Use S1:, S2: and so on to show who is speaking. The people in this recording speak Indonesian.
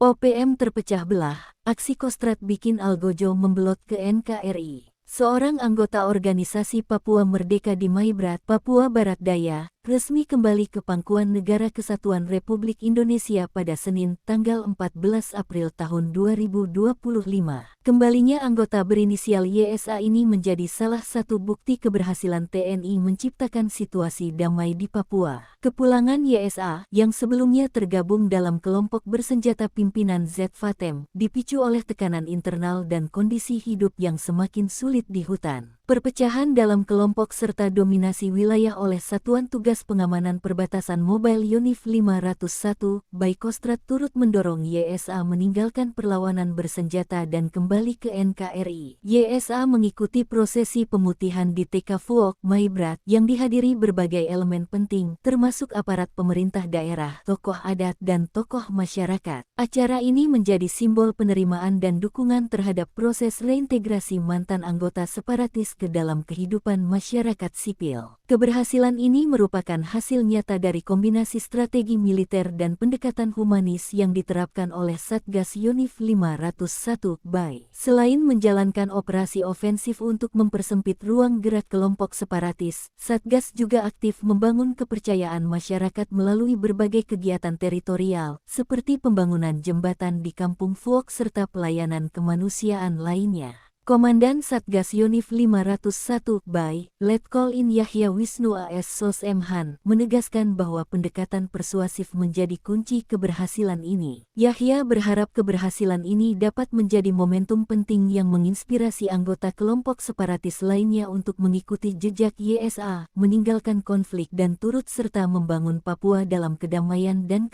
S1: OPM terpecah belah, aksi Kostrad bikin Algojo membelot ke NKRI. Seorang anggota organisasi Papua Merdeka di Maibrat, Papua Barat Daya, resmi kembali ke pangkuan Negara Kesatuan Republik Indonesia pada Senin, tanggal 14 April tahun 2025. Kembalinya anggota berinisial YSA ini menjadi salah satu bukti keberhasilan TNI menciptakan situasi damai di Papua. Kepulangan YSA, yang sebelumnya tergabung dalam kelompok bersenjata pimpinan Z-Fatem, dipicu oleh tekanan internal dan kondisi hidup yang semakin sulit di hutan. Perpecahan dalam kelompok serta dominasi wilayah oleh Satuan Tugas Pengamanan Perbatasan Mobile Unif 501, Baikostrat turut mendorong YSA meninggalkan perlawanan bersenjata dan kembali ke NKRI. YSA mengikuti prosesi pemutihan di TK Fuok, Maibrat, yang dihadiri berbagai elemen penting, termasuk aparat pemerintah daerah, tokoh adat, dan tokoh masyarakat. Acara ini menjadi simbol penerimaan dan dukungan terhadap proses reintegrasi mantan anggota separatis ke dalam kehidupan masyarakat sipil. Keberhasilan ini merupakan hasil nyata dari kombinasi strategi militer dan pendekatan humanis yang diterapkan oleh Satgas Yunif 501, BAI. Selain menjalankan operasi ofensif untuk mempersempit ruang gerak kelompok separatis, Satgas juga aktif membangun kepercayaan masyarakat melalui berbagai kegiatan teritorial, seperti pembangunan jembatan di Kampung Fuok serta pelayanan kemanusiaan lainnya. Komandan Satgas Yunif 501, BAI, Letkol-In Yahya Wisnu AS Sos M. Han, menegaskan bahwa pendekatan persuasif menjadi kunci keberhasilan ini. Yahya berharap keberhasilan ini dapat menjadi momentum penting yang menginspirasi anggota kelompok separatis lainnya untuk mengikuti jejak YSA, meninggalkan konflik dan turut serta membangun Papua dalam kedamaian dan